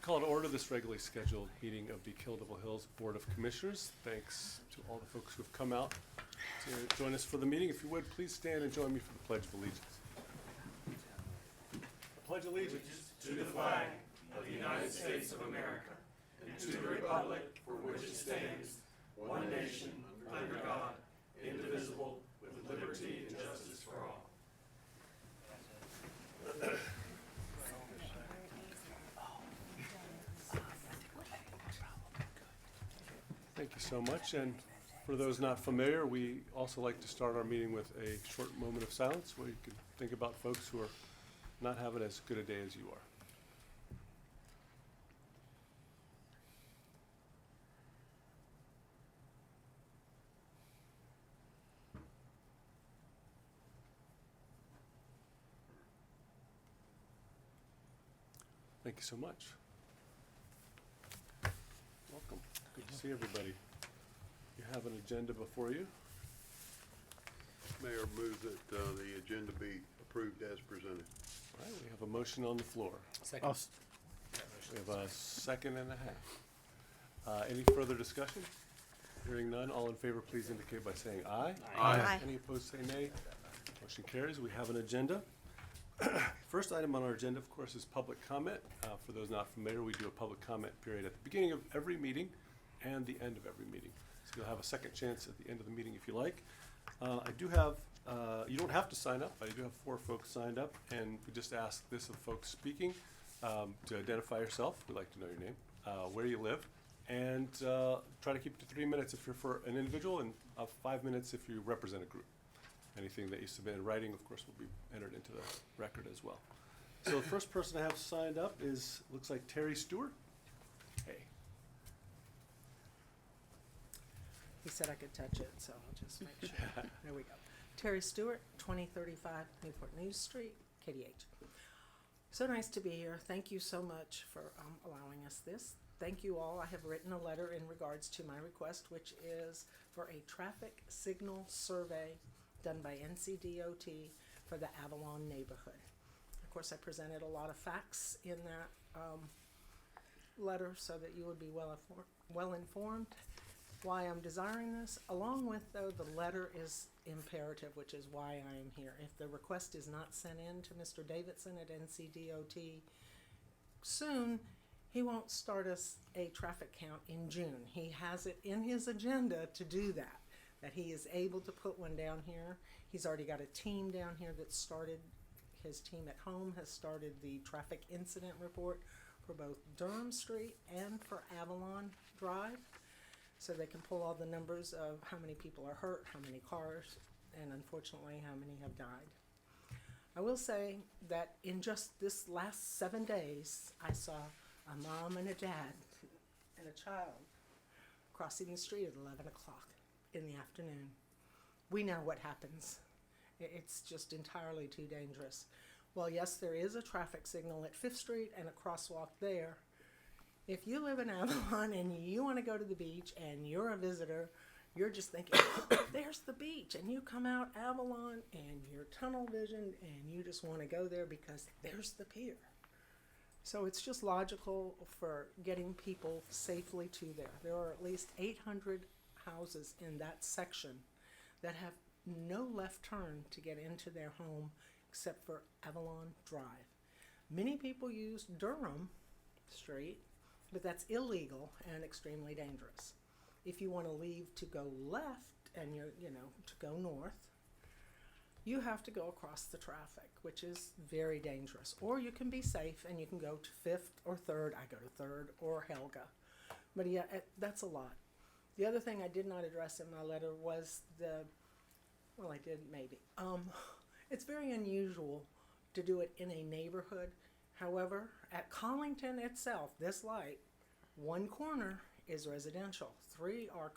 Call to order this regularly scheduled meeting of the Kildare Hills Board of Commissioners. Thanks to all the folks who have come out to join us for the meeting. If you would, please stand and join me for the Pledge of Allegiance. I pledge allegiance To the flag of the United States of America and to the republic for which it stands, one nation, under God, indivisible, with liberty and justice for all. Thank you so much. And for those not familiar, we also like to start our meeting with a short moment of silence where you can think about folks who are not having as good a day as you are. Thank you so much. Welcome. Good to see everybody. You have an agenda before you. Mayor, move that the agenda be approved as presented. All right, we have a motion on the floor. Second. We have a second and a half. Any further discussion? Hearing none, all in favor, please indicate by saying aye. Aye. Any opposed, say nay. Motion carries. We have an agenda. First item on our agenda, of course, is public comment. For those not familiar, we do a public comment period at the beginning of every meeting and the end of every meeting. So you'll have a second chance at the end of the meeting if you like. I do have, you don't have to sign up. I do have 4 folks signed up, and we just ask this of folks speaking to identify yourself. We'd like to know your name, where you live, and try to keep it to 3 minutes if you're for an individual and 5 minutes if you represent a group. Anything that you submit in writing, of course, will be entered into the record as well. So the first person I have signed up is, looks like Terry Stewart. Hey. He said I could touch it, so I'll just make sure. There we go. Terry Stewart, 2035 Newport News Street, KDH. So nice to be here. Thank you so much for allowing us this. Thank you all. I have written a letter in regards to my request, which is for a traffic signal survey done by NCDOT for the Avalon neighborhood. Of course, I presented a lot of facts in that letter so that you would be well informed why I'm desiring this. Along with, though, the letter is imperative, which is why I am here. If the request is not sent in to Mr. Davidson at NCDOT soon, he won't start us a traffic count in June. He has it in his agenda to do that he is able to put one down here. He's already got a team down here that started, his team at home has started the traffic incident report for both Durham Street and for Avalon Drive. So they can pull all the numbers of how many people are hurt, how many cars, and unfortunately how many have died. I will say that in just this last 7 days, I saw a mom and a dad and a child crossing the street at 11 o'clock in the afternoon. We know what happens. It's just entirely too dangerous. Well, yes, there is a traffic signal at 5th Street and a crosswalk there. If you live in Avalon and you want to go to the beach and you're a visitor, you're just thinking, there's the beach, and you come out Avalon and you're tunnel visioned and you just want to go there because there's the pier. So it's just logical for getting people safely to there. There are at least 800 houses in that section that have no left turn to get into their home except for Avalon Drive. Many people use Durham Street, but that's illegal and extremely dangerous. If you want to leave to go left and to go north, you have to go across the traffic, which is very dangerous. Or you can be safe and you can go to 5th or 3rd. I go to 3rd or Helga. But yeah, that's a lot. The other thing I did not address in my letter was I did maybe. It's very unusual to do it in a neighborhood. However, at Collington itself, this light, one corner is residential. 3 are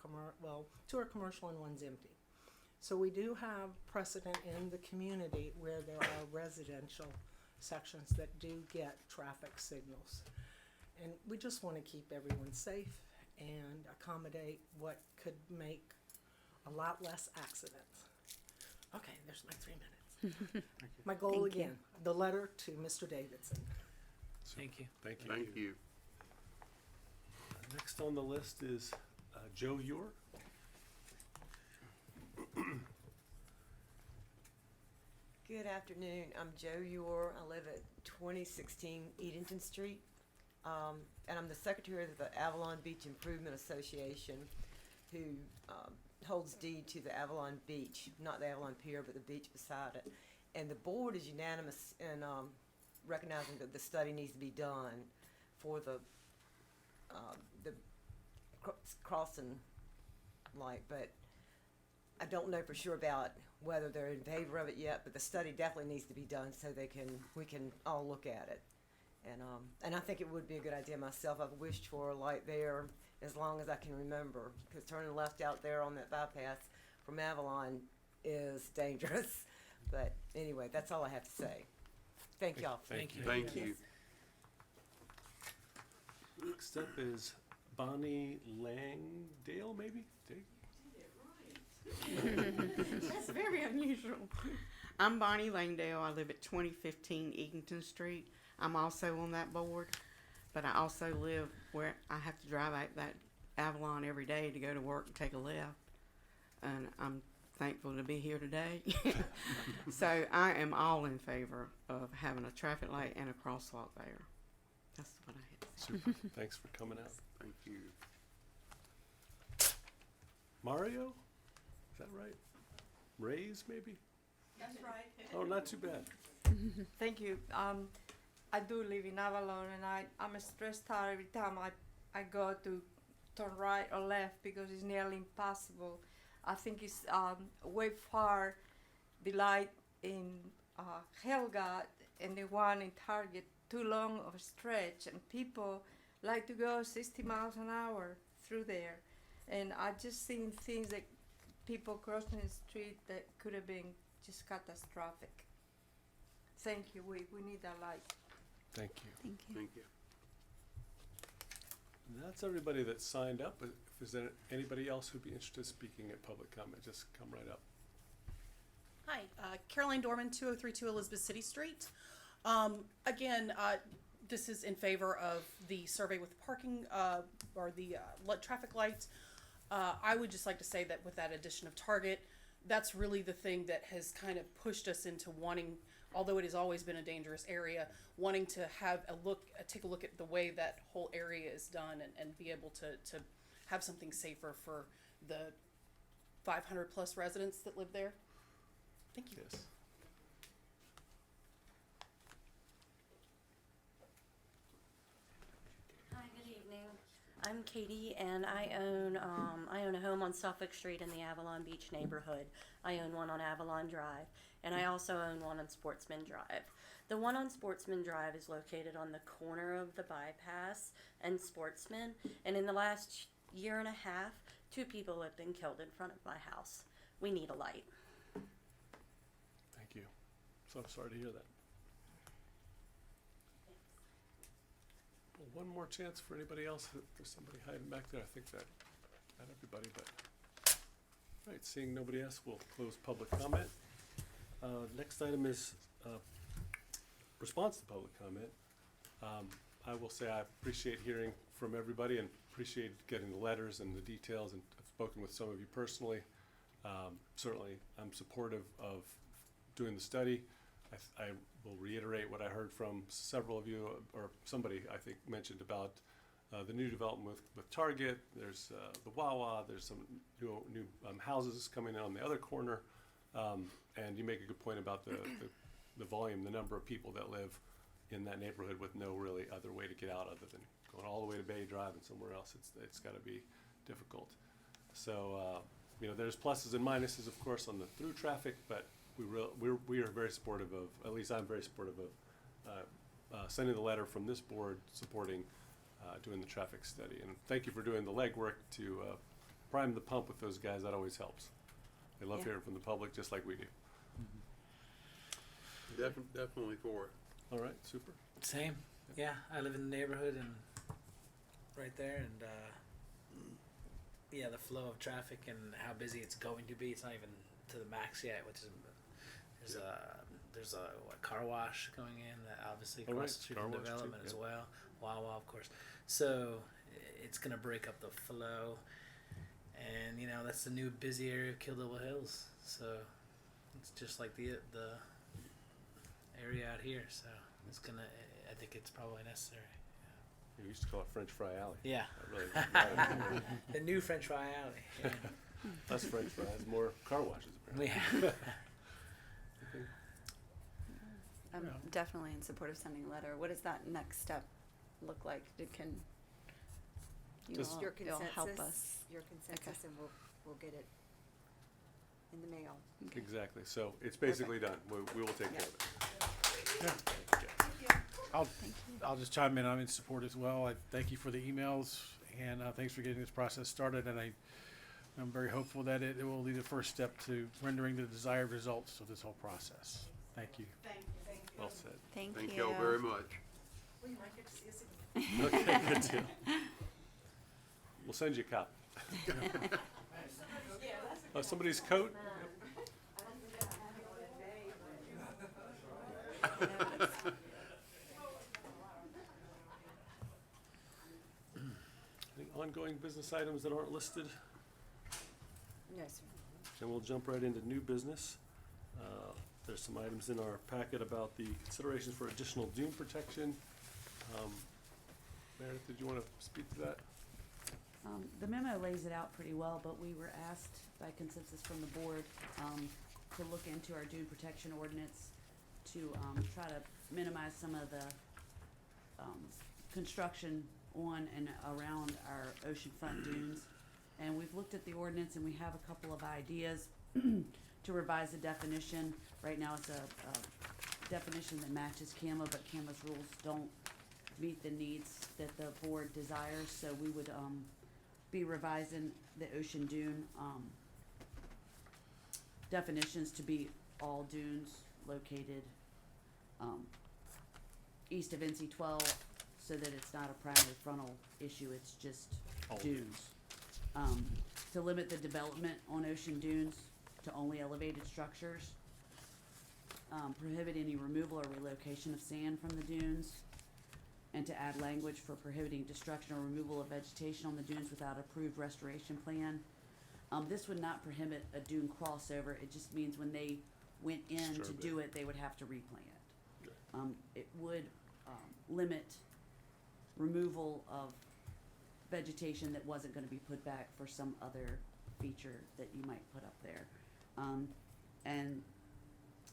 2 are commercial and 1's empty. So we do have precedent in the community where there are residential sections that do get traffic signals. And we just want to keep everyone safe and accommodate what could make a lot less accidents. Okay, there's my 3 minutes. My goal Thank you. again, the letter to Mr. Davidson. Thank you. Thank you. Thank you. Next on the list is Joe Ure. Good afternoon. I'm Joe Ure. I live at 2016 Edenton Street. And I'm the secretary of the Avalon Beach Improvement Association, who holds deed to the Avalon Beach, not the Avalon Pier, but the beach beside it. And the board is unanimous in recognizing that the study needs to be done for the crossing light, but I don't know for sure about whether they're in favor of it yet, but the study definitely needs to be done so we can all look at it. And I think it would be a good idea myself. I've wished for a light there as long as I can remember, because turning left out there on that bypass from Avalon is dangerous. But anyway, that's all I have to say. Thank y'all. Thank you. Thank you. Next up is Bonnie Langdale, maybe? That's very unusual. I'm Bonnie Langdale. I live at 2015 Edenton Street. I'm also on that board, but I also live where I have to drive out that Avalon every day to go to work and take a left. And I'm thankful to be here today. So I am all in favor of having a traffic light and a crosswalk there. That's what I had to say. Super. Thanks for coming out. Thank you. Mario? Is that right? Rays, maybe? That's right. Oh, not too bad. Thank you. I do live in Avalon, and I'm stressed out every time I go to turn right or left because it's nearly impossible. I think it's way far the light in Helga and the one in Target too long of a stretch, and people like to go 60 miles an hour through there, and I just seen things that people crossing the street that could have been just catastrophic. Thank you. We need that light. Thank you. Thank you. Thank you. And that's everybody that signed up. If there's anybody else who'd be interested in speaking at public comment, just come right up. Hi, Caroline Dorman, 2032 Elizabeth City Street. Again, this is in favor of the survey with parking or the traffic lights. I would just like to say that with that addition of Target, that's really the thing that has kind of pushed us into wanting, although it has always been a dangerous area, wanting to have take a look at the way that whole area is done and be able to have something safer for the 500 plus residents that live there. Thank you. Yes. Hi, good evening. I'm Katie, and I own a home on Suffolk Street in the Avalon Beach neighborhood. I own one on Avalon Drive, and I also own one on Sportsman Drive. The one on Sportsman Drive is located on the corner of the bypass and Sportsman, and in the last year and a half, 2 people have been killed in front of my house. We need a light. Thank you. So sorry to hear that. Well, one more chance for anybody else. If there's somebody hiding back there. I think that not everybody, but all right. Seeing nobody else, we'll close public comment. Next item is response to public comment. I will say I appreciate hearing from everybody and appreciate getting the letters and the details, and I've spoken with some of you personally. Certainly, I'm supportive of doing the study. I will reiterate what I heard from several of you, or somebody I think mentioned about the new development with Target. There's the Wawa. There's some new houses coming in on the other corner, and you make a good point about the volume, the number of people that live in that neighborhood with no really other way to get out other than going all the way to Bay Drive and somewhere else. It's got to be difficult. So there's pluses and minuses, of course, on the through traffic, but we are very supportive of, at least I'm very supportive of sending the letter from this board supporting doing the traffic study. And thank you for doing the legwork to prime the pump with those guys. That always helps. They love hearing from the public just like we do. Definitely for it. All right, super. Same. Yeah, I live in the neighborhood and right there, and the flow of traffic and how busy it's going to be. It's not even to the max yet, which is there's a car wash going in that obviously across the street from development as well. Wawa, of course. So it's gonna break up the flow, and that's the new busy area of Kill Devil Hills. So it's just like the area out here. So it's gonna. I think it's probably necessary. We used to call it French Fry Alley. Yeah. That really, The new French Fry Alley. Yeah. less French fries, more car washes apparently. Yeah. I'm definitely in support of sending a letter. What does that next step look like? Can you Just- all, Your you'll consensus, help us? your consensus, and we'll get it in the mail. Exactly. So it's basically done. We will take care of it. I'll just chime in. I'm in support as well. I thank you for the emails and thanks for getting this process started. And I'm very hopeful that it will be the first step to rendering the desired results of this whole process. Thank you. Well said. Thank Thank you. y'all very much. Well, you might get to see us again. Okay, good deal. We'll send you a copy. Oh, somebody's coat? Any ongoing business items that aren't listed? No, sir. Then we'll jump right into new business. There's some items in our packet about the considerations for additional dune protection. Meredith, did you want to speak to that? The memo lays it out pretty well, but we were asked by consensus from the board to look into our dune protection ordinance to try to minimize some of the construction on and around our oceanfront dunes. And we've looked at the ordinance and we have a couple of ideas to revise the definition. Right now it's a definition that matches CAMA, but CAMA's rules don't meet the needs that the board desires, so we would be revising the ocean dune definitions to be all dunes located east of NC 12, so that it's not a primary frontal issue, it's just All dunes. To limit the development on ocean dunes to only elevated structures. Prohibit any removal or relocation of sand from the dunes. And to add language for prohibiting destruction or removal of vegetation on the dunes without approved restoration plan. This would not prohibit a dune crossover, it just means when they went in to Disturb it. do it, they would have to replant. Okay. It would limit removal of vegetation that wasn't gonna be put back for some other feature that you might put up there. And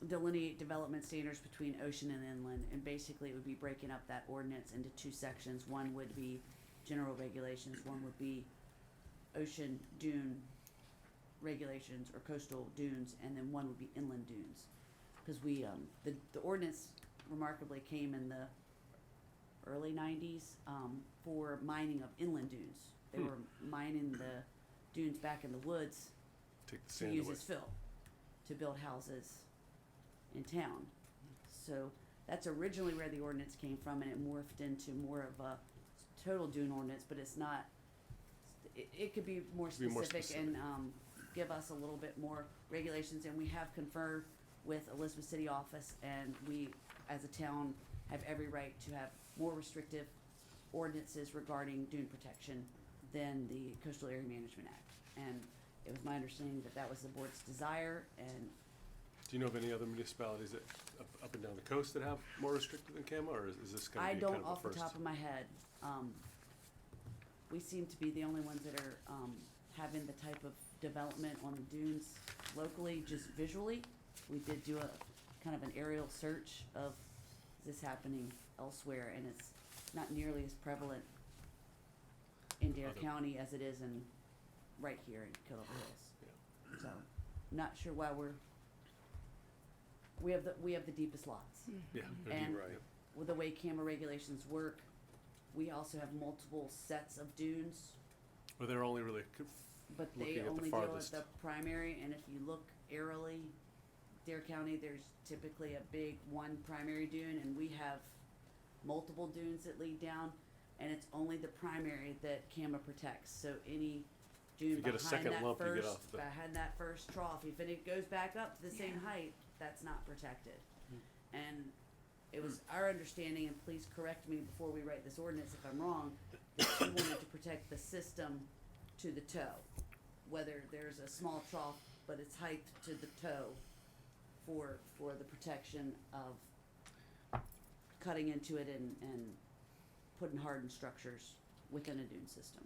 delineate development standards between ocean and inland, and basically it would be breaking up that ordinance into two sections. One would be general regulations, one would be ocean dune regulations or coastal dunes, and then one would be inland dunes. Cause we, the ordinance remarkably came in the early 90s, for mining of inland dunes. They were mining the dunes back in the woods Take the to sand use away. as fill, to build houses in town. So that's originally where the ordinance came from, and it morphed into more of a total dune ordinance, but it's not, it could be more Be more specific and, give us a little bit more regulations, and we have conferred with Elizabeth City office, and we, as a town, have every right to have more restrictive ordinances regarding dune protection than the Coastal Area Management Act. And it was my understanding that that was the board's desire, and Do you know of any other municipalities that up and down the coast that have more restrictive than CAMA, or is this gonna I be don't kind of off the the first? top of my head. We seem to be the only ones that are having the type of development on the dunes locally, just visually. We did do a kind of an aerial search of this happening elsewhere, and it's not nearly as prevalent in Dare Other- County as it is in right here in Kill Devil Hills. So, not sure why we have the deepest lots. Yeah, And you're right. with the way CAMA regulations work, we also have multiple sets of dunes, Well, they're only really, but Looking they at the only deal with farthest. the primary, and if you look aerially, Dare County, there's typically a big one primary dune, and we have multiple dunes that lead down, and it's only the primary that CAMA protects, so any dune you get a behind second that lump, you get first, off the- behind that first trough, if it goes back up to the same height, that's not protected. And it was our understanding, and please correct me before we write this ordinance if I'm wrong, that she wanted to protect the system to the toe. Whether there's a small trough, but it's height to the toe for the protection of cutting into it and putting hardened structures within a dune system.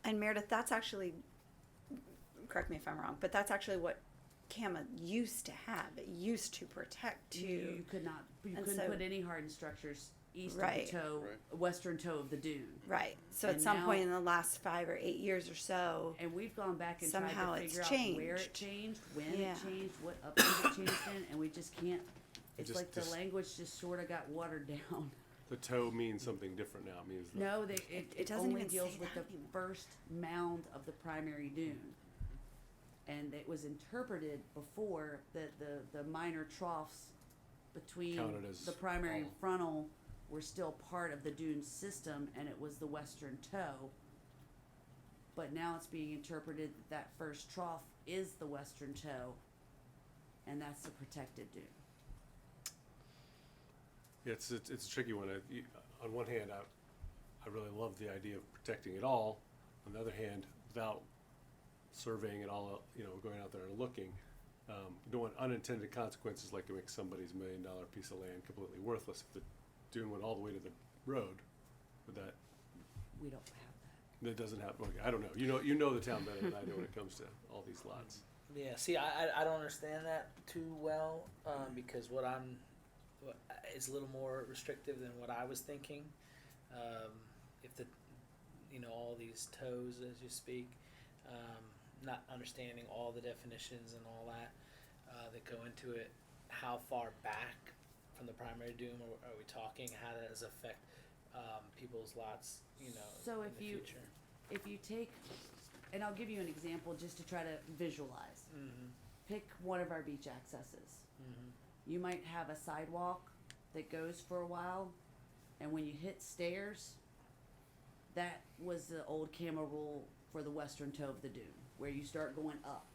And Meredith, that's actually, correct me if I'm wrong, but that's actually what CAMA used to have. It used to protect to. You couldn't And put so- any hardened structures east Right. of the toe, Right. western toe of the dune. Right. So And at some now- point in the last 5 or 8 years or so, And we've gone back and Somehow tried to it's figure out where changed. it changed, when Yeah. it changed, what update it changed in, and we just can't. It's Just- like the just- language just sort of got watered down. The toe means something different now. It means the, No, it It doesn't only even deals say with the that anymore. first mound of the primary dune. And it was interpreted before that the minor troughs between Counted as the primary and all. frontal were still part of the dune system, and it was the western toe. But now it's being interpreted that that first trough is the western toe, and that's the protected dune. it's a tricky one. On one hand, I really love the idea of protecting it all. On the other hand, without surveying it all, going out there and looking, you don't want unintended consequences like it makes somebody's $1 million piece of land completely worthless if the dune went all the way to the road. Would that? We don't have that. That doesn't happen. Okay, I don't know. You know the town better than I do when it comes to all these lots. Yeah, see, I don't understand that too well, because it's a little more restrictive than what I was thinking. If all these toes, as you speak, not understanding all the definitions and all that that go into it, how far back from the primary dune are we talking? How does it affect people's lots, So in if the you- future? If you take, and I'll give you an example just to try to visualize. Mm-hmm. Pick one of our beach accesses. Mm-hmm. You might have a sidewalk that goes for a while, and when you hit stairs, that was the old CAMA rule for the western toe of the dune, where you start going up.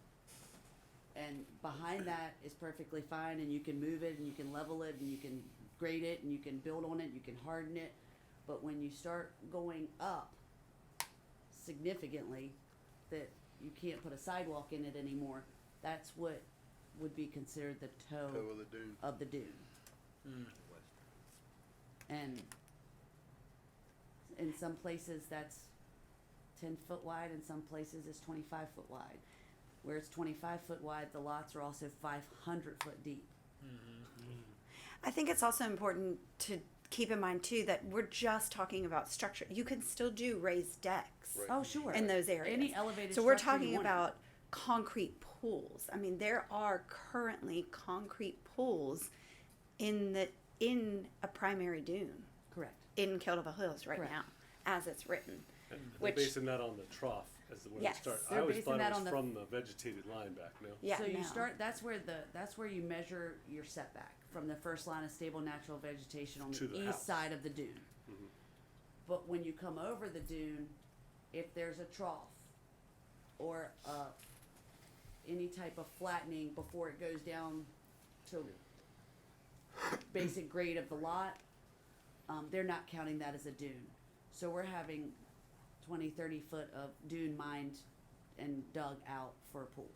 And behind that is perfectly fine, and you can move it, and you can level it, and you can grade it, and you can build on it, you can harden it. But when you start going up significantly, that you can't put a sidewalk in it anymore, that's what would be considered the toe Toe of the dune. of the dune. Mm. And in some places that's 10 foot wide, in some places it's 25 foot wide. Where it's 25 foot wide, the lots are also 500 foot deep. I think it's also important to keep in mind too that we're just talking about structure. You can still do raised decks Right. Oh, sure. in those areas. Any elevated So we're structure you talking want. about concrete pools. I mean, there are currently concrete pools in a primary dune Correct. in Kildare Hills right Correct. now, as it's written. And Which- they're basing that on the trough as the way Yes. it starts. I They're always basing thought that it on was the- from the vegetated line back. No. Yeah. So you no. start, that's where you measure your setback from the first line of stable natural vegetation on To the the east house. side of the dune. Mhm. But when you come over the dune, if there's a trough or any type of flattening before it goes down to basic grade of the lot, they're not counting that as a dune. So we're having 20, 30 foot of dune mined and dug out for pools.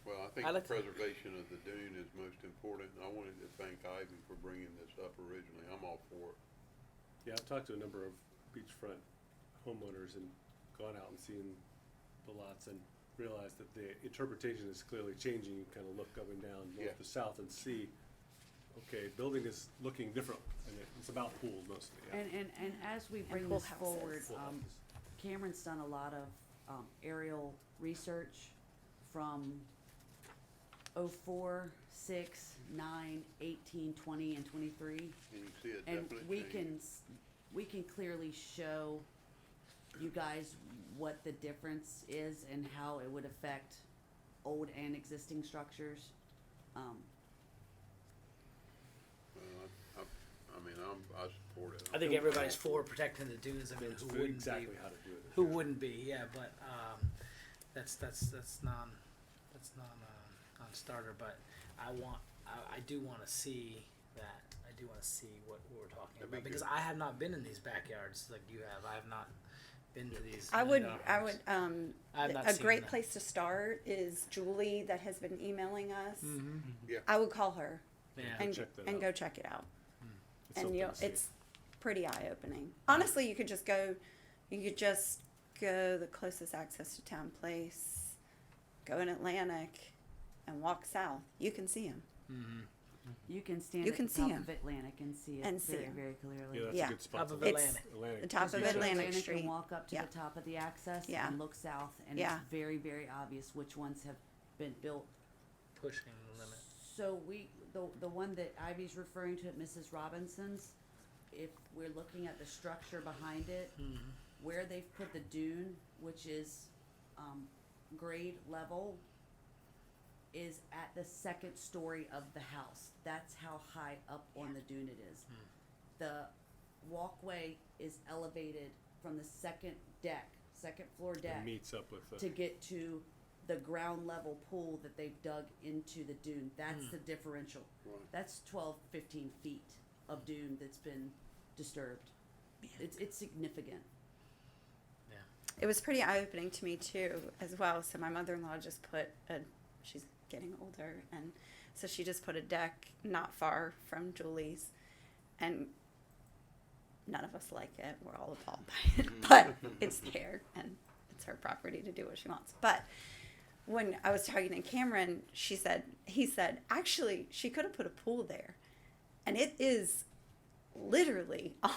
Well, I think I the like to- preservation of the dune is most important. I wanted to thank Ivy for bringing this up originally. I'm all for it. Yeah, I've talked to a number of beachfront homeowners and gone out and seen the lots and realized that the interpretation is clearly changing. You kind of look up and down north Yeah. to south and see, okay, building is looking different, and it's about pools mostly. Yeah. And as we bring pool this forward, houses. Pool houses. Cameron's done a lot of aerial research from 04, 6, 9, 18, 20, and 23. And you see it And definitely changing. we can clearly show you guys what the difference is and how it would affect old and existing structures. I support it. I think everybody's for protecting the dunes. I mean, That's who wouldn't exactly be? how to do it. Who wouldn't be? Yeah, but that's non non-starter, but I do want to see that. I do want to see what we're talking That'd be about because good. I have not been in these backyards like you have. I have not been to these. I million would, dollar homes. I have not a seen great them. place to start is Julie that has been emailing us. Mm-hmm. Yeah. I would call her Yeah. and, check that and out. go check it out. It's And something you'll, to see. it's pretty eye-opening. Honestly, you could just go the closest access to Town Place, go in Atlantic, and walk south. You can see them. Mm-hmm. You can stand You at can the see top 'em. of Atlantic and see it And see very, 'em. very clearly. Yeah, that's Yeah. a good spot. Top to of look. It's Atlantic. the top of You go to Atlantic Street. and walk up to Yeah. the top of the access Yeah. and look south, and Yeah. it's very, very obvious which ones have been built. Pushing the limit. So the one that Ivy's referring to at Mrs. Robinson's, if we're looking at the structure behind it, where they've put the dune, which is grade level, is at the second story of the house. That's how high up on the dune it is. The walkway is elevated from the second floor It deck meets up with the. to get to the ground level pool that they've dug into the dune. That's the differential. Right. That's 12, 15 feet of dune that's been disturbed. It's significant. It was pretty eye-opening to me too, as well. So my mother-in-law just put she's getting older, and so she just put a deck not far from Julie's, and none of us like it. We're all appalled by it, but it's there, and it's her property to do what she wants. But when I was talking to Cameron, he said, actually, she could have put a pool there, and it is literally on,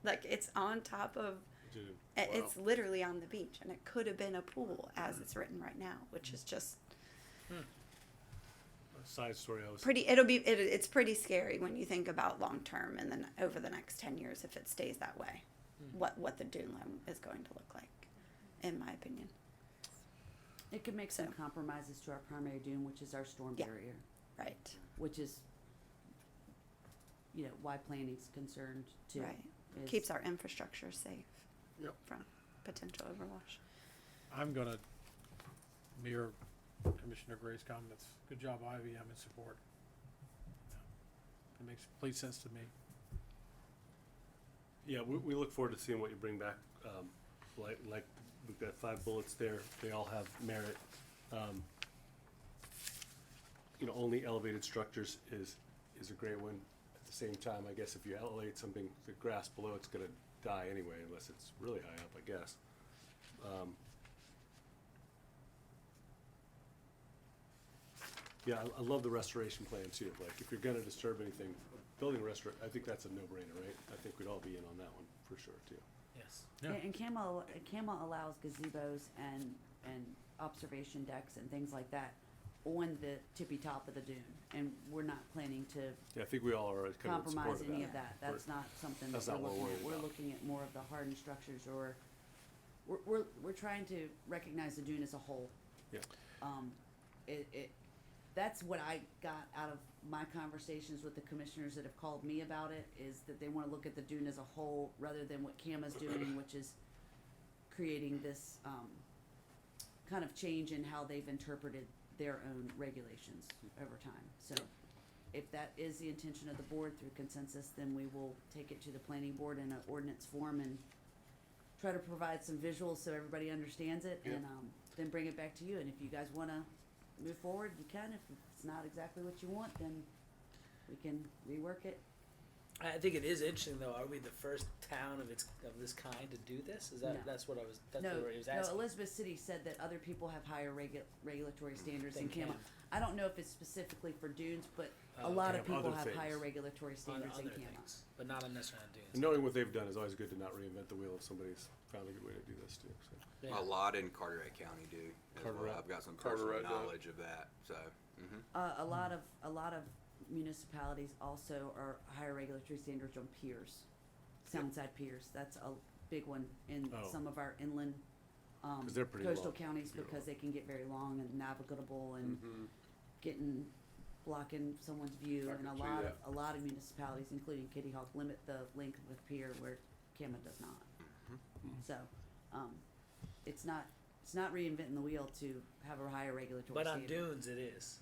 like it's on top of. Dude, It's literally on the beach, and it could have been a pool as it's written right now, which is just a side story. I was pretty. It's pretty scary when you think about long term, and then over the next 10 years, if it stays that way, what the dune line is going to look like, in my opinion. It could make some So. compromises to our primary dune, which is our storm Yeah. barrier, Right. which is, why planning's concerned too. Right. is- Keeps our infrastructure safe Yep. from potential overwash. I'm gonna mirror Commissioner Gray's comments. Good job, Ivy. I'm in support. It makes complete sense to me. Yeah, we look forward to seeing what you bring back. Like we've got 5 bullets there. They all have merit. Only elevated structures is a great one. At the same time, I guess if you elevate something, the grass below it's going to die anyway, unless it's really high up, I guess. Yeah, I love the restoration plan too. Like, if you're going to disturb anything, building I think that's a no-brainer, right? I think we'd all be in on that one for sure too. Yes. Yeah. And CAMA allows gazebos and observation decks and things like that on the tippy top of the dune, and we're not planning to Yeah, I think we all are kind of in compromise support of any that. of that. That's not something that that's we're not what looking we're at. worried We're about. looking at more of the hardened structures, or we're trying to recognize the dune as a whole. Yeah. That's what I got out of my conversations with the commissioners that have called me about it, is that they wanna look at the dune as a whole rather than what CAMA's doing, which is creating this, kind of change in how they've interpreted their own regulations over time. So if that is the intention of the board through consensus, then we will take it to the planning board in an ordinance form and try to provide some visuals so everybody understands it, and then bring it back to you. And if you guys wanna move forward, you can. If it's not exactly what you want, then we can rework it. I think it is interesting though. Are we the first town of this kind to do this? Is that No. that's what No, what he was no, asking? Elizabeth City said that other people have higher regulatory standards than Than CAMA. CAMA. I don't know if it's specifically for dunes, but a Oh, lot okay. of people Other have things. higher regulatory On standards than other CAMA. things, but not necessarily on dunes. And knowing what they've done is always good to not reinvent the wheel if somebody's found a good way to do this too. So. Yeah. A lot in Carteret County do as well. Carteret. I've got some Carteret personal does. knowledge of that, so. A lot of municipalities also are higher regulatory standards on piers, soundside piers. That's a big one in Oh. some of our inland 'Cause they're pretty coastal long, counties, if you're because long. they can get very long and navigable and Mm-hmm. blocking someone's view. I And can see that. a lot of municipalities, including Kitty Hawk, limit the length of a pier where CAMA does not. So, it's not It's not reinventing the wheel to have a higher regulatory But on standard. dunes, it is.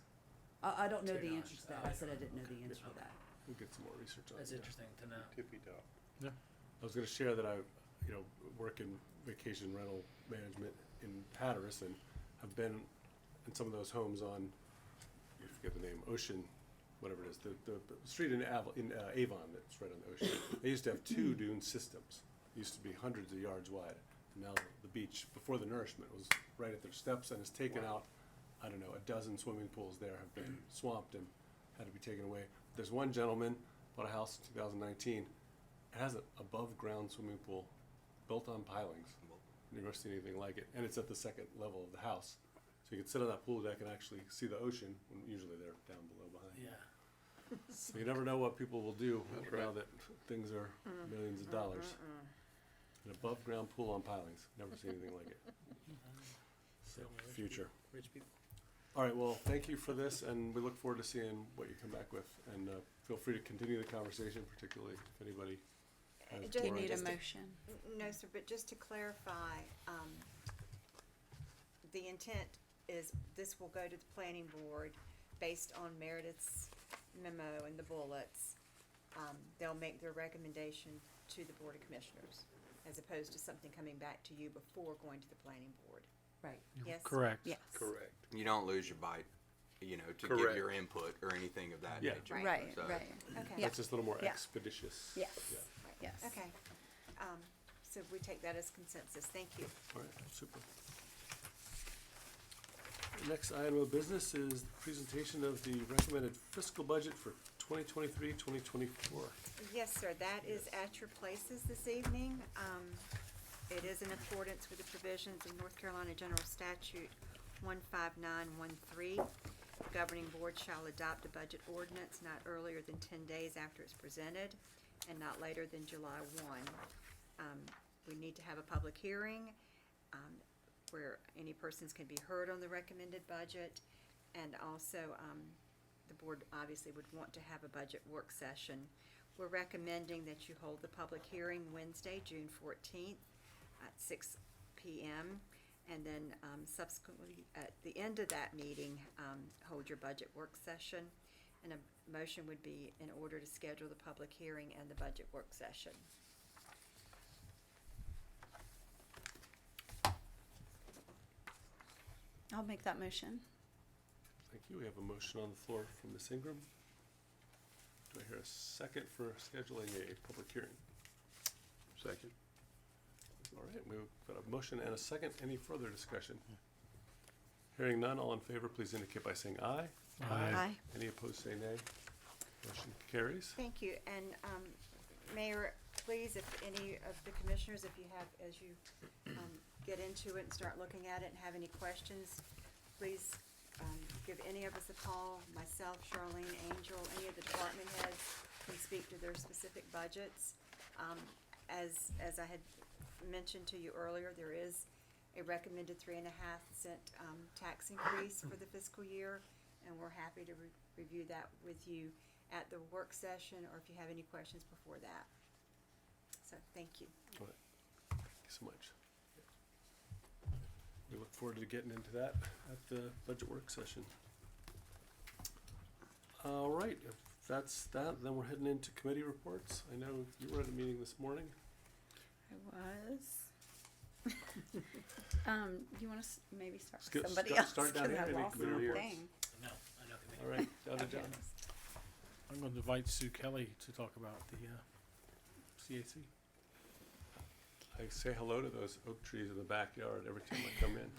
I don't know To the your answer to that. knowledge. I said I didn't know the answer to that. We'll get some more research on it. That's yeah. interesting to know. Tippy top. I was gonna share that I, work in vacation rental management in Hatteras and have been in some of those homes on, I forget the name, Ocean, whatever it is, the street in Avon that's right on the ocean. They used to have two dune systems. It used to be hundreds of yards wide. And now the beach, before the nourishment, was right at their steps and has taken out, I don't know, a dozen swimming pools there have been swamped and had to be taken away. There's one gentleman bought a house in 2019. It has an above-ground swimming pool built on pilings. You've never seen anything like it, and it's at the second level of the house. So you can sit on that pool deck and actually see the ocean, when usually they're down below behind. Yeah. So you never know what people will do That's now right. that things are millions of dollars. An above-ground pool on pilings. Never seen anything like it. So, future. Rich people. All right, well, thank you for this, and we look forward to seeing what you come back with. And feel free to continue the conversation, particularly if anybody has Do you more need a ideas. motion? No, sir, but just to clarify, the intent is this will go to the planning board based on Meredith's memo and the bullets. They'll make their recommendation to the Board of Commissioners, as opposed to something coming back to you before going to the planning board. Right. Yes? Correct. Yes. Correct. You don't lose your bite, to give Correct. your input or anything of that Yeah. nature. Right, So- right. Okay. That's just a little more Yeah. expeditious. Yes. Yeah. Yes. Okay. So we take that as consensus. Thank you. All right, super. Next item of business is the presentation of the recommended fiscal budget for 2023-2024. Yes, sir, that is at your places this evening. It is in accordance with the provisions of North Carolina General Statute 15913. Governing board shall adopt a budget ordinance not earlier than 10 days after it's presented and not later than July 1. We need to have a public hearing where any persons can be heard on the recommended budget. And also, the board obviously would want to have a budget work session. We're recommending that you hold the public hearing Wednesday, June 14th at 6 p.m. And then subsequently, at the end of that meeting, hold your budget work session. And a motion would be in order to schedule the public hearing and the budget work session. I'll make that motion. Thank you. We have a motion on the floor from Ms. Ingram. Do I hear a second for scheduling a public hearing? Second. All right, we've got a motion and a second. Any further discussion? Hearing none, all in favor, please indicate by saying aye. Aye. Any opposed, say nay. Motion carries. Thank you, and, Mayor, please, if any of the commissioners, if you have, as you, get into it and start looking at it and have any questions, please, give any of us a call, myself, Charlene, Angel, any of the department heads can speak to their specific budgets. As I had mentioned to you earlier, there is a recommended 3.5 cent, tax increase for the fiscal year, and we're happy to review that with you at the work session, or if you have any questions before that. So, thank you. All right. Thank you so much. We look forward to getting into that at the budget work session. All right, if that's that, then we're heading into committee reports. I know you were at a meeting this morning. I was. You want to maybe start Skip- with somebody start- else? start down 'cause here, I any lost committee my reports? thing. No, I know. All right, down to John. I'm going to invite Sue Kelly to talk about the CAC. I say hello to those oak trees in the backyard every time I come in.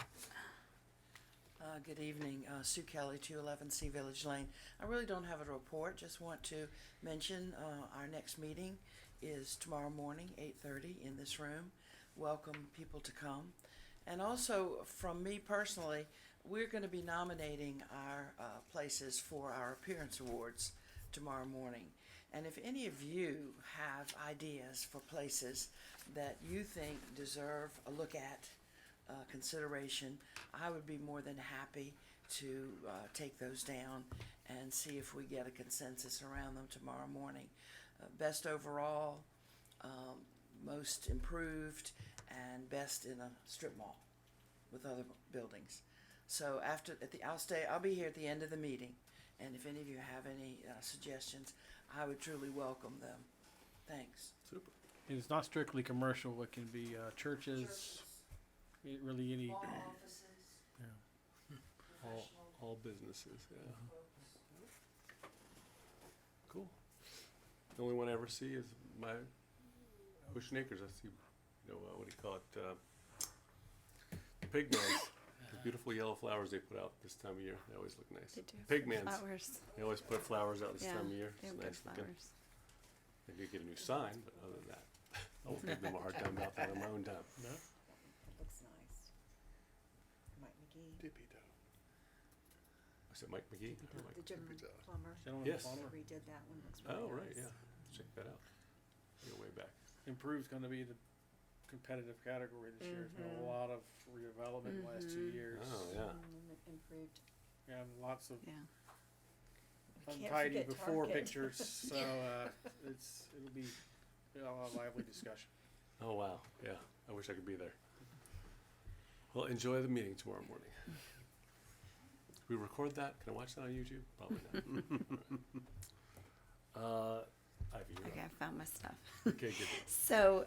Good evening, Sue Kelly, 211 Sea Village Lane. I really don't have a report, just want to mention our next meeting is tomorrow morning, 8:30 in this room. Welcome people to come. And also, from me personally, we're going to be nominating our places for our appearance awards tomorrow morning. And if any of you have ideas for places that you think deserve a look at, consideration, I would be more than happy to take those down and see if we get a consensus around them tomorrow morning. Best overall, most improved, and best in a strip mall. with other buildings. So I'll be here at the end of the meeting, and if any of you have any suggestions, I would truly welcome them. Thanks. Super. And it's not strictly commercial, it can be churches, really any, Law offices, yeah. All businesses, yeah. Cool. The only one I ever see is my Ocean Acres. I see, what do you call it? Pigmans. The beautiful yellow flowers they put out this time of year. They always look nice. They do. Pigmans. Flowers. They always put flowers out this Yeah, time of year. they It's have good nice looking. flowers. Maybe you get a new sign, but other than that, I won't give them a hard time about that on my own time. No? Looks nice. Mike McGee. Dippy do. I said Mike McGee. Or Mike- The gentleman plumber. Gentleman Yes. plumber. Redid that one, looks really Oh, right, nice. yeah. Check that out. Go way back. Improve's gonna be the competitive category this year. There's been a lot of redevelopment in the last 2 years. Oh, yeah. Improved. And lots of Yeah. can't untidy forget before Target. pictures, so, it'll be a lively discussion. Oh, wow. Yeah. I wish I could be there. Well, enjoy the meeting tomorrow morning. We record that? Can I watch that on YouTube? Probably not. Ivy, you're Okay, I up. found my stuff. Okay, good. So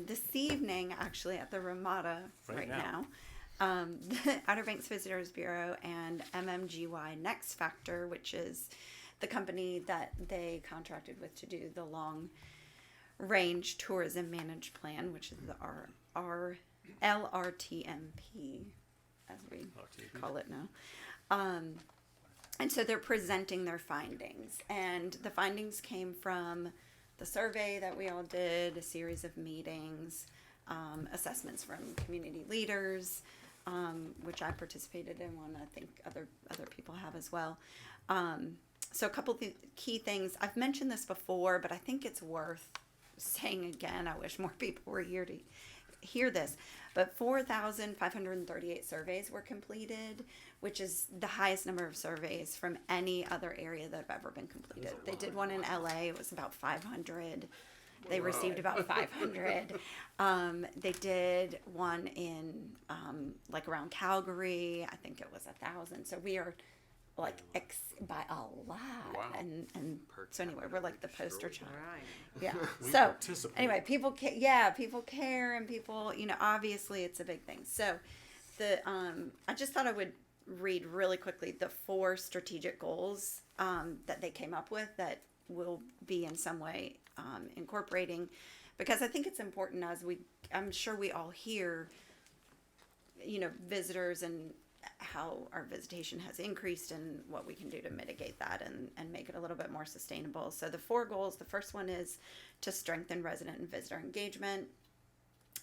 this evening, actually, at the Ramada Right right, now. now, the Outer Banks Visitors Bureau and MMGY Next Factor, which is the company that they contracted with to do the long range tourism managed plan, which is the LRTMP, as we RTMP. call it now. And so they're presenting their findings. And the findings came from the survey that we all did, a series of meetings, assessments from community leaders, which I participated in one. I think other people have as well. So a couple of key things. I've mentioned this before, but I think it's worth saying again. I wish more people were here to hear this. But 4,538 surveys were completed, which is the highest number of surveys from any other area that have ever been completed. They did one in LA, it was about 500. They received about 500. They did one in like around Calgary, I think it was 1,000. So we are like by a lot. Wow. And so anyway, we're like the poster child. Right. Yeah. We So participate. anyway, people care, and people, obviously it's a big thing. So I just thought I would read really quickly the 4 strategic goals that they came up with that will be in some way incorporating, because I think it's important I'm sure we all hear, visitors and how our visitation has increased and what we can do to mitigate that and make it a little bit more sustainable. So the 4 goals, the first one is to strengthen resident and visitor engagement.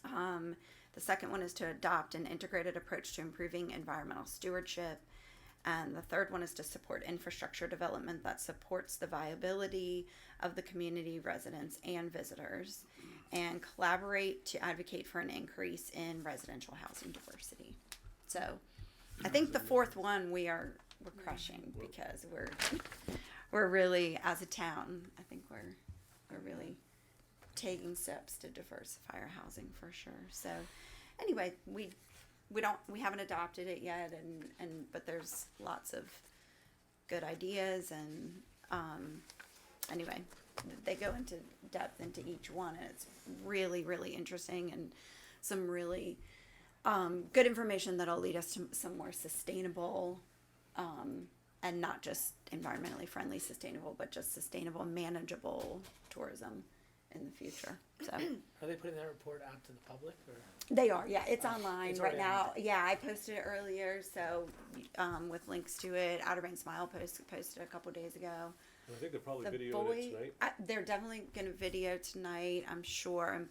The second one is to adopt an integrated approach to improving environmental stewardship. And the third one is to support infrastructure development that supports the viability of the community, residents, and visitors, and collaborate to advocate for an increase in residential housing diversity. So I think the 4th one we're crushing, because we're really, as a town, I think we're really taking steps to diversify our housing for sure. So anyway, we haven't adopted it yet, but there's lots of good ideas, and anyway, they go into depth into each one, and it's really, really interesting, and some really good information that'll lead us to some more sustainable, and not just environmentally friendly sustainable, but just sustainable, manageable tourism in the future. So Are they putting that report out to the public, or? they are, yeah, it's online it's right already now. online. Yeah, I posted it earlier, so with links to it. Outer Banks Smile posted a couple days ago. I think they're probably The videoing boy, it tonight. they're definitely going to video tonight, I'm sure, and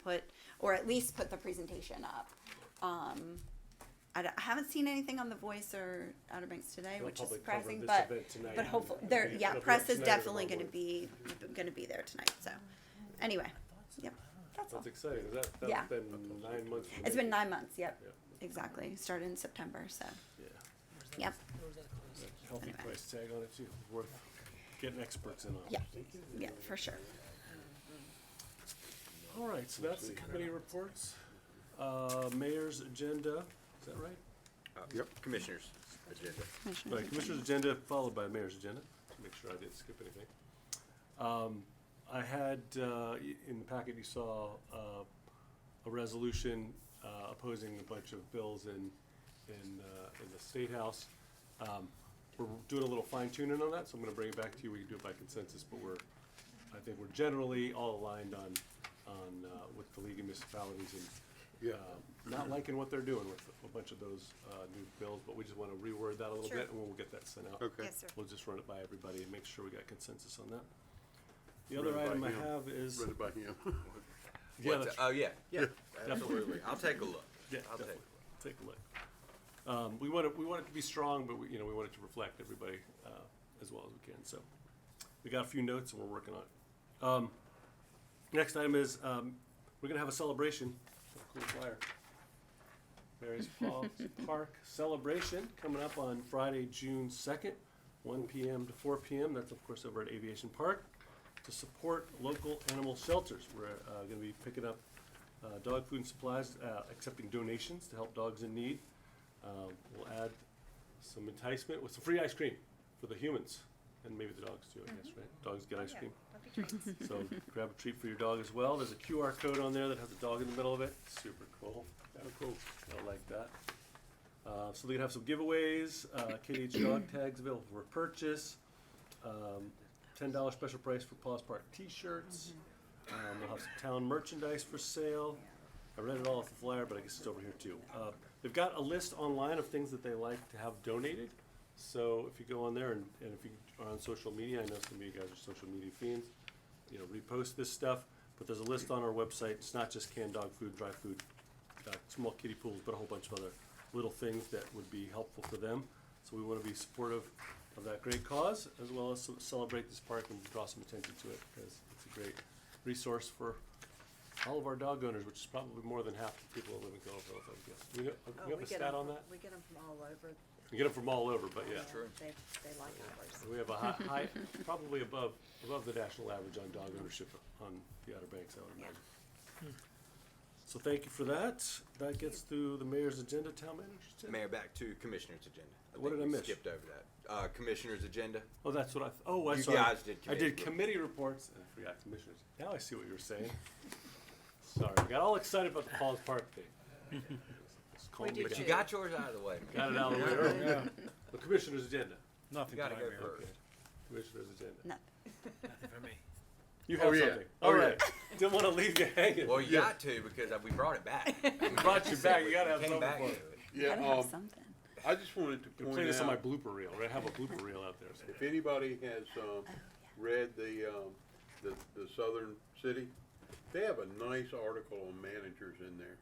or at least put the presentation up. I haven't seen anything on The Voice or Outer Banks today, They'll which is probably cover surprising, this but event tonight. but hopefully It'll be press up is tonight or definitely tomorrow going to be there tonight. So anyway, yep, that's all. That's exciting. That's Yeah. been 9 months. in the It's been making. 9 months. Yep, Yep. exactly. Started in September. So Yeah. yep, Healthy Anyway. price tag on it too. Worth getting experts in on. yeah, yeah, for sure. All right, so that's the committee reports. Mayor's agenda, is that right? Commissioners agenda. Right, Commissioner's agenda followed by Mayor's agenda, to make sure I didn't skip anything. I had, in the packet, you saw a resolution opposing a bunch of bills in the State House. We're doing a little fine tuning on that, so I'm gonna bring it back to you. We can do it by consensus, but I think we're generally all aligned on with the League of Municipalities and not liking what they're doing with a bunch of those new bills, but we just wanna reword that a little Sure. bit, and we'll get that sent out. Okay. Yes, sir. We'll just run it by everybody and make sure we got consensus on that. The Run other it by item I him. have is, Run it by him. yeah, What's that's oh, yeah, absolutely. I'll take a look. Yeah, I'll definitely. Take a look. We want it to be strong, but we want it to reflect everybody as well as we can. So we got a few notes and we're working on it. Next item is we're gonna have a celebration. Cool flyer. Mary's Falls Park celebration coming up on Friday, June 2nd, 1 p.m. to 4 p.m. That's of course over at Aviation Park to support local animal shelters. We're gonna be picking up dog food and supplies, accepting donations to help dogs in need. We'll add some enticement with some free ice cream for the humans and maybe the dogs too, I guess, right? Dogs get ice cream. So grab a treat for your dog as well. There's a QR code on there that has a dog in the middle of it. Super cool. Cool. I like that. So they can have some giveaways, KDH dog tags available for purchase, $10 special price for Paws Park t-shirts. They'll have some town merchandise for sale. I read it all off the flyer, but I guess it's over here too. They've got a list online of things that they like to have donated. So if you go on there and if you are on social media, I know some of you guys are social media fiends, repost this stuff. But there's a list on our website. It's not just canned dog food, dry food, small kiddie pools, but a whole bunch of other little things that would be helpful for them. So we want to be supportive of that great cause, as well as celebrate this park and draw some attention to it, because it's a great resource for all of our dog owners, which is probably more than half the people that live in Colorado, I guess. We have a stat on that? We get them from all over. We get them from all over, but yeah. They like ours. We have a high, probably above the national average on dog ownership on the Outer Banks, I would imagine. So thank you for that. That gets through the mayor's agenda, town manager's agenda. Mayor, back to commissioners agenda. What think did I we miss? Skipped over that. Commissioners agenda. Oh, that's what I'm You sorry. guys did I did committee committee reports and I forgot commissioners. Now I see what you were saying. Sorry, I got all excited about the Falls Park thing. Just calm me But you down. got yours out of the way. Got it out of the way early. The commissioner's agenda. Nothing You gotta tonight, go Mayor. first. Commissioner's agenda. Nothing for me. You have Oh, yeah. something. Oh, All yeah. right. Didn't want to leave you hanging. Well, you got to because we brought it back. We brought you back. You gotta have Came something back for to it. it. Gotta Yeah, have something. I just wanted to You're point playing this on my out, blooper reel, right? I have a blooper reel out there. So. if anybody has, read the Southern City, they have a nice article on managers in there.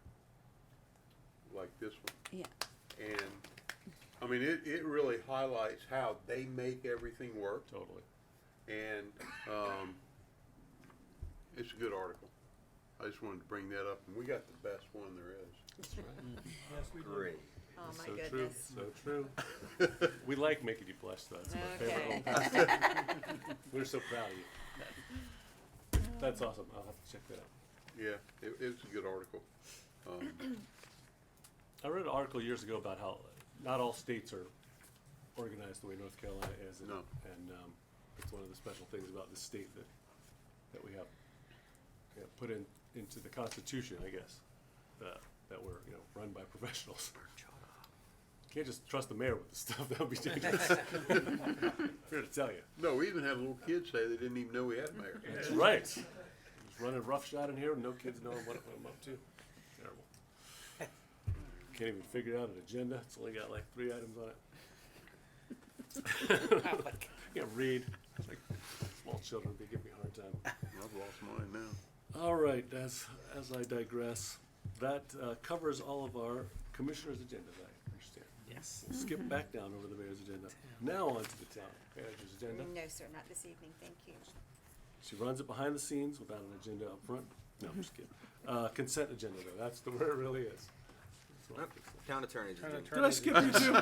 Like this one. Yeah. And, I mean, it really highlights how they make everything work. Totally. And, it's a good article. I just wanted to bring that up, and we got the best one there is. That's right. Great. Oh, my So goodness. true. So true. We like making you blush, though. It's my favorite one. We're so proud of you. That's awesome. I'll have to check that out. Yeah, it's a good article. I read an article years ago about how not all states are organized the way North Carolina is. And, No. and it's one of the special things about this state that we have put into the Constitution, I guess, that we're run by professionals. Can't just trust the mayor with this stuff. That would be dangerous. I'm here to tell you. No, we even had a little kid say they didn't even know we had a mayor. That's right. Just running roughshod in here with no kids knowing what I'm up to. Terrible. Can't even figure out an agenda. It's only got like 3 items on it. Can't read. It's like small children, they give me a hard time. I've lost mine now. All right, as I digress, that covers all of our commissioners' agendas, I understand. Yes. We'll skip back down over the mayor's agenda. Now on to the town manager's agenda. No, sir, not this evening, thank you. She runs it behind the scenes without an agenda up front. No, I'm just kidding. Consent agenda, though. That's where it really is. what I'm thinking. Town attorney's Town agenda. Did I skip you too?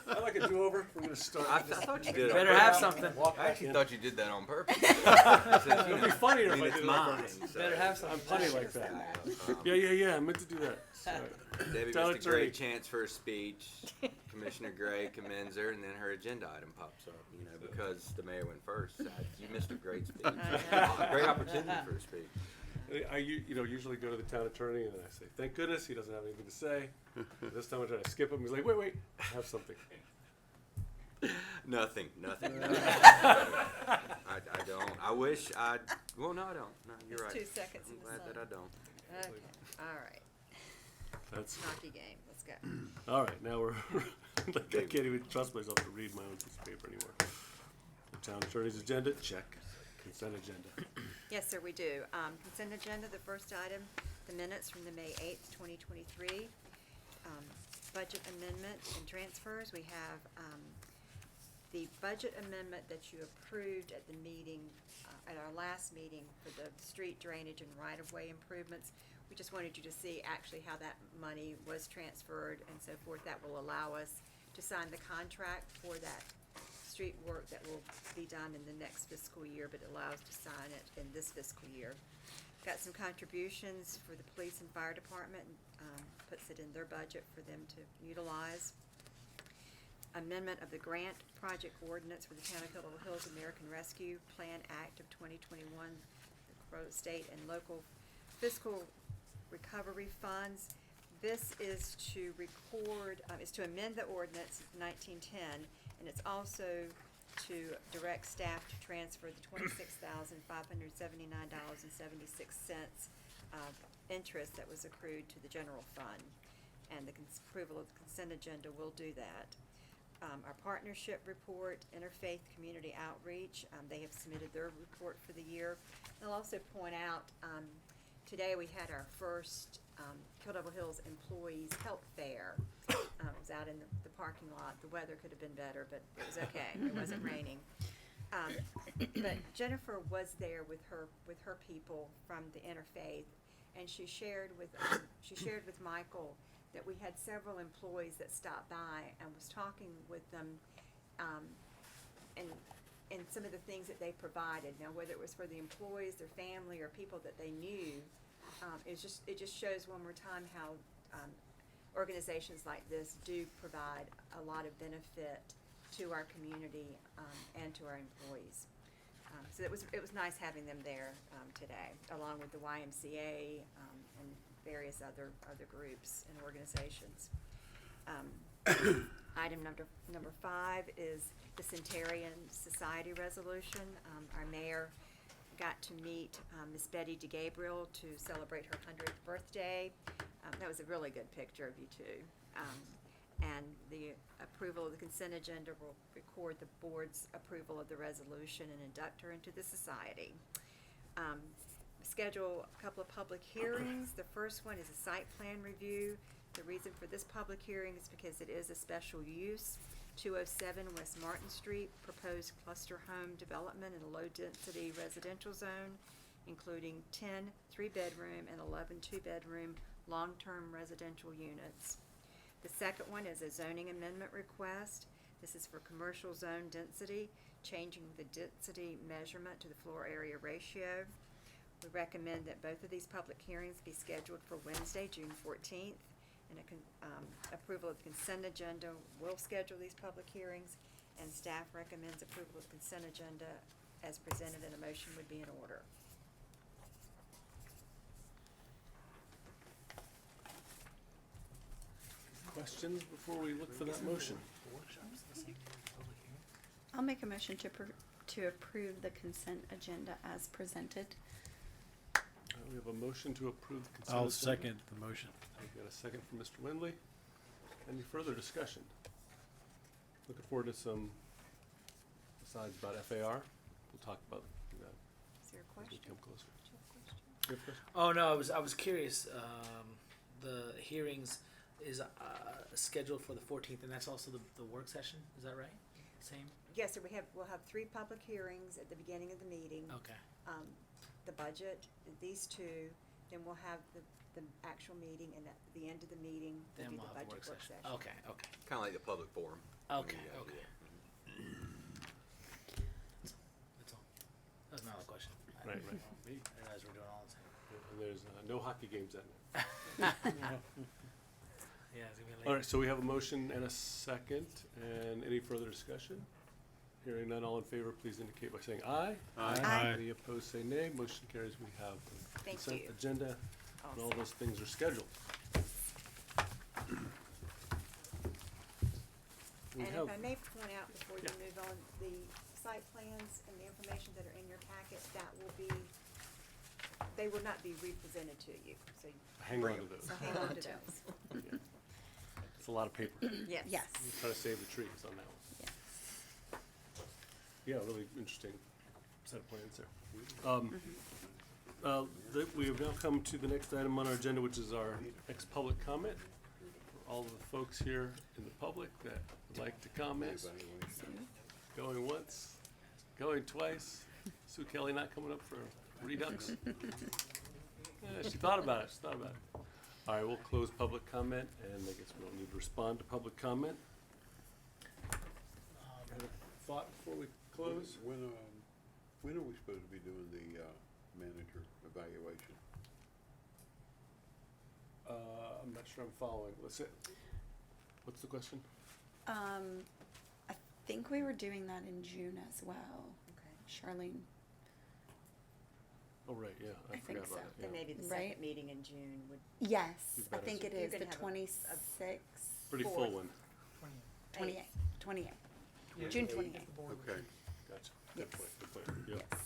I like a do-over. We're gonna start. I thought you did. Better have something. Walk I back actually in. thought you did that on purpose. It'd be funnier if I it's did it on mine. purpose. So. Better have something. I'm funny like that. Um, Yeah. I meant to do that. Sorry. Debbie Town missed a great attorney. chance for a speech. Commissioner Gray commends her, and then her agenda item pops up. You know, because the mayor went first. You missed a great speech. A great opportunity for a speech. I usually go to the town attorney and I say, thank goodness he doesn't have anything to say. This time I try to skip him. He's like, wait, I have something. Nothing. I don't. I wish I. Well, no, I don't. No, you're It's right. 2 seconds I'm in the glad sun. that I don't. Okay, all right. That's Hockey game, let's go. all right. Now we're like I can't even trust myself to read my own piece of paper anymore. The town attorney's agenda, check. Consent agenda. Yes, sir, we do. Consent agenda, the first item, the minutes from the May 8th, 2023. Budget amendment and transfers. We have the budget amendment that you approved at the meeting, at our last meeting for the street drainage and right-of-way improvements. We just wanted you to see actually how that money was transferred and so forth. That will allow us to sign the contract for that street work that will be done in the next fiscal year, but allows to sign it in this fiscal year. Got some contributions for the police and fire department, puts it in their budget for them to utilize. Amendment of the grant project ordinance for the Town of Killable Hills American Rescue Plan Act of 2021, the state and local fiscal recovery funds. This is to record, is to amend the ordinance 1910, and it's also to direct staff to transfer the $26,579.76 of interest that was accrued to the general fund. And the approval of the consent agenda will do that. Our partnership report, Interfaith Community Outreach, they have submitted their report for the year. And I'll also point out, today we had our first Kill Devil Hills Employees Help Fair. It was out in the parking lot. The weather could have been better, but it was okay. It wasn't raining. But Jennifer was there with her people from the Interfaith, and she shared with Michael that we had several employees that stopped by and was talking with them, and some of the things that they provided. Now, whether it was for the employees, their family, or people that they knew, it just shows one more time how organizations like this do provide a lot of benefit to our community and to our employees. So it was nice having them there today, along with the YMCA and various other groups and organizations. Item number 5 is the Centurion Society resolution. Our mayor got to meet Miss Betty DeGabriel to celebrate her 100th birthday. That was a really good picture of you two. And the approval of the consent agenda will record the board's approval of the resolution and induct her into the society. Schedule a couple of public hearings. The first one is a site plan review. The reason for this public hearing is because it is a special use. 207 West Martin Street, proposed cluster home development in a low-density residential zone, including 10 3-bedroom and 11 2-bedroom long-term residential units. The second one is a zoning amendment request. This is for commercial zone density, changing the density measurement to the floor area ratio. We recommend that both of these public hearings be scheduled for Wednesday, June 14th. And approval of the consent agenda will schedule these public hearings, and staff recommends approval of the consent agenda as presented, and a motion would be in order. Questions before we look for that motion? I'll make a motion to approve the consent agenda as presented. We have a motion to approve the consent agenda. I'll second the motion. We've got a second from Mr. Windley. Any further discussion? Looking forward to some slides about FAR. We'll talk about that Is there a as we question? come closer. Do you have a question? You have a question? Oh no, I was curious. The hearings is scheduled for the 14th, and that's also the work session. Is that right? Same. Yes, sir, we'll have 3 public hearings at the beginning of the meeting. Okay. The budget, these 2, then we'll have the actual meeting, and at the end of the meeting, we'll Then do we'll the have the budget work work session. session. Okay, okay, Kind of like the public forum. okay, when you guys do okay. it. That's all. That's not a question. Right, right. I realize we're doing all the same. And there's no hockey games that night. Yeah, it's gonna be late. All right, so we have a motion and a second, and any further discussion? Hearing none, all in favor, please indicate by saying aye. Aye. Any opposed, say nay. Motion carries. We have the Thank consent you. agenda, and all those things are scheduled. We And have, if I may point out before you Yeah. move on, the site plans and the information that are in your packet, that will be, they will not be represented to you, so hang on to those. so hang on to those. Yeah. It's a lot of paper. Yes. Yes. We try to save the trees on that one. Yeah, really interesting set of plans there. We have now come to the next item on our agenda, which is our next public comment. For all of the folks here in the public that would like to comment, going once, going twice. Sue Kelly not coming up for redux? Yeah, she thought about it, All right, we'll close public comment, and I guess we don't need to respond to public comment. Have a thought before we close? When are we supposed to be doing the, manager evaluation? I'm not sure I'm following. What's the question? I think we were doing that in June as well. Okay. Charlene, Oh, right, yeah, I I forgot think about so. it, yeah. Then maybe the Right. second meeting in June would. yes, You've I got think us- it You is can the have a 26th, Pretty full Fourth. one. 28th, 28th, June 28th. Okay, Gotcha. Yes. Good point, good point. Yeah. Yes.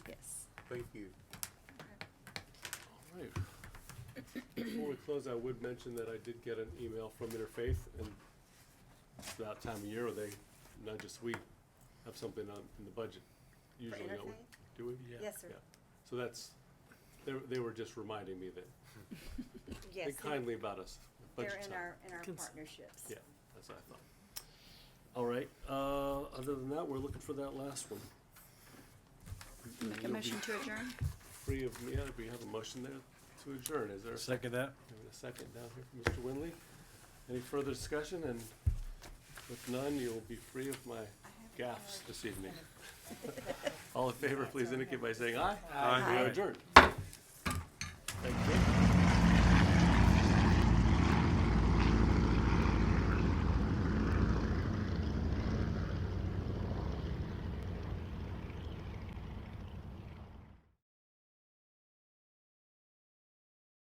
Yes. thank you. All right. Before we close, I would mention that I did get an email from Interfaith, and it's that time of year where they nudge us, we have something on, in the budget. Usually, don't we? Interfaith? Do we? Yes, sir. Yeah. So that's, they were just reminding me that, Yes, think kindly about us. at they're budget in time. our Cons- partnerships. Yeah, that's what I thought. All right, other than that, we're looking for that last one. Make a You'll be motion to adjourn? Free of, yeah, we have a motion there to adjourn. Is there a Second that? a second down here from Mr. Winley? Any further discussion? And if none, you'll be free of my gaffes this evening. All in favor, please indicate by saying aye. Aye. We are adjourned. Thank you.